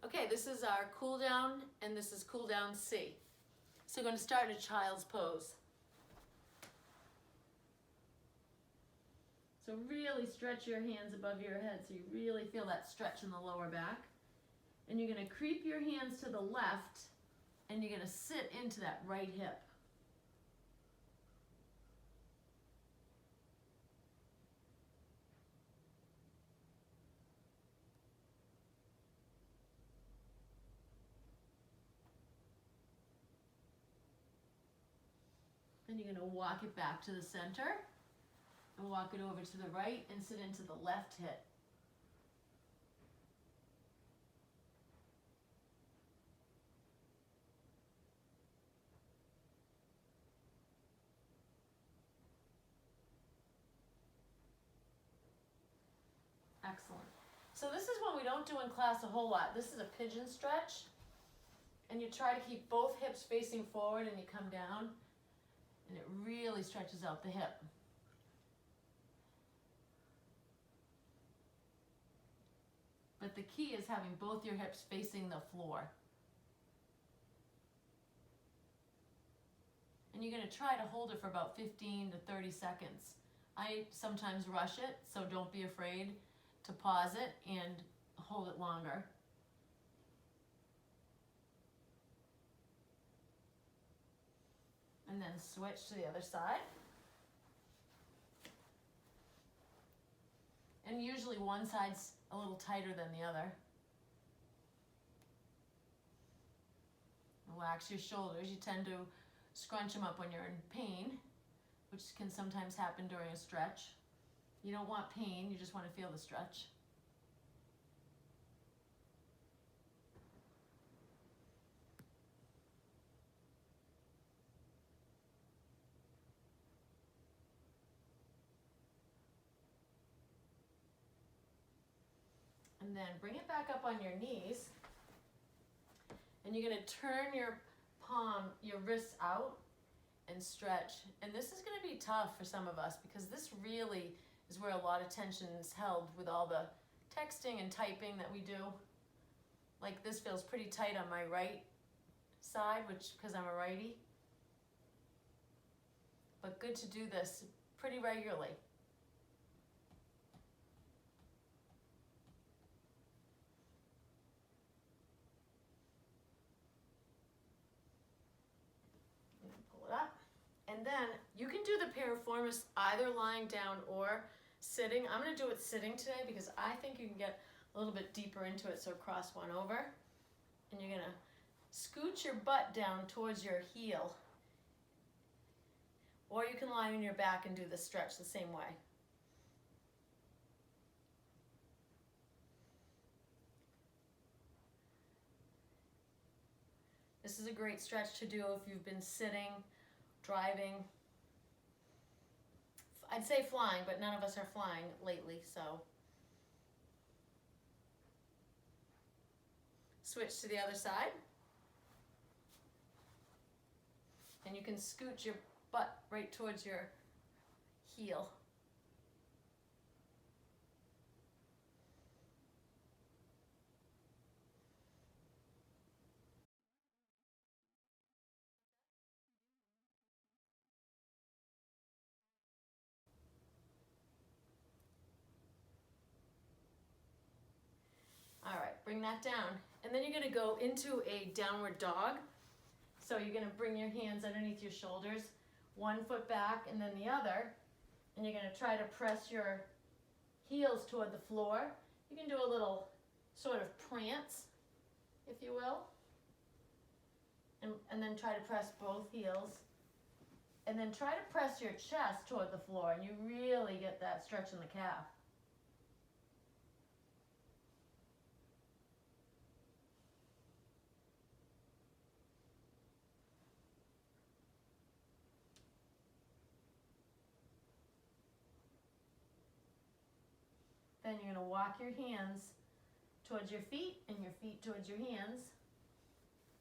Okay, this is our cool down and this is cool down C. So we're going to start in a child's pose. So really stretch your hands above your head so you really feel that stretch in the lower back. And you're going to creep your hands to the left and you're going to sit into that right hip. Then you're going to walk it back to the center and walk it over to the right and sit into the left hip. Excellent. So this is one we don't do in class a whole lot. This is a pigeon stretch. And you try to keep both hips facing forward and you come down and it really stretches out the hip. But the key is having both your hips facing the floor. And you're going to try to hold it for about 15 to 30 seconds. I sometimes rush it, so don't be afraid to pause it and hold it longer. And then switch to the other side. And usually one side's a little tighter than the other. Relax your shoulders. You tend to scrunch them up when you're in pain, which can sometimes happen during a stretch. You don't want pain, you just want to feel the stretch. And then bring it back up on your knees. And you're going to turn your wrists out and stretch. And this is going to be tough for some of us because this really is where a lot of tension is held with all the texting and typing that we do. Like this feels pretty tight on my right side, which because I'm a righty. But good to do this pretty regularly. Up. And then you can do the piriformis either lying down or sitting. I'm going to do it sitting today because I think you can get a little bit deeper into it, so cross one over. And you're going to scoot your butt down towards your heel. Or you can lie on your back and do the stretch the same way. This is a great stretch to do if you've been sitting, driving. I'd say flying, but none of us are flying lately, so. Switch to the other side. And you can scoot your butt right towards your heel. All right, bring that down. And then you're going to go into a downward dog. So you're going to bring your hands underneath your shoulders, one foot back and then the other. And you're going to try to press your heels toward the floor. You can do a little sort of prance, if you will. And then try to press both heels. And then try to press your chest toward the floor and you really get that stretch in the calf. Then you're going to walk your hands towards your feet and your feet towards your hands.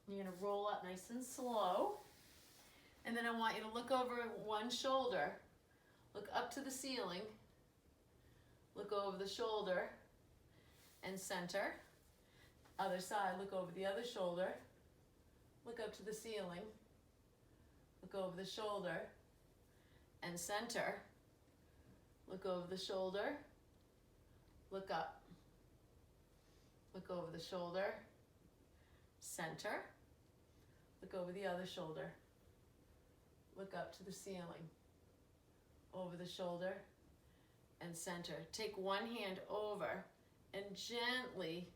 You're going to roll up nice and slow. And then I want you to look over one shoulder, look up to the ceiling, look over the shoulder and center. Other side, look over the other shoulder. Look up to the ceiling. Look over the shoulder and center. Look over the shoulder. Look up. Look over the shoulder. Center. Look over the other shoulder. Look up to the ceiling. Over the shoulder and center. Take one hand over and gently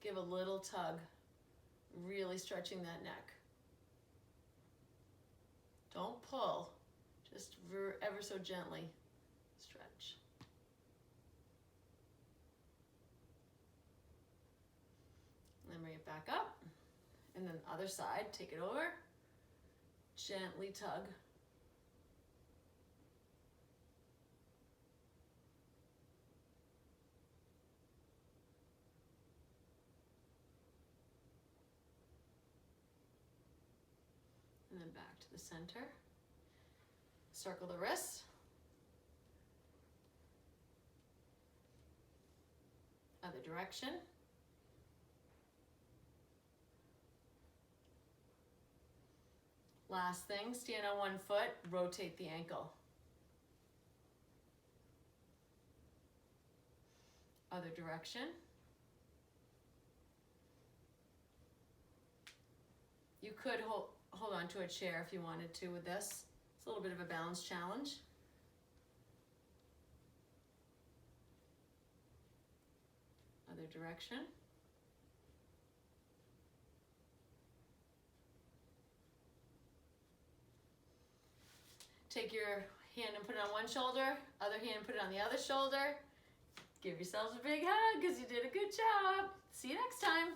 give a little tug, really stretching that neck. Don't pull, just ever so gently stretch. And then bring it back up. And then other side, take it over, gently tug. And then back to the center. Circle the wrists. Other direction. Last thing, stand on one foot, rotate the ankle. Other direction. You could hold on to a chair if you wanted to with this. It's a little bit of a balance challenge. Other direction. Take your hand and put it on one shoulder, other hand put it on the other shoulder. Give yourselves a big hug because you did a good job. See you next time.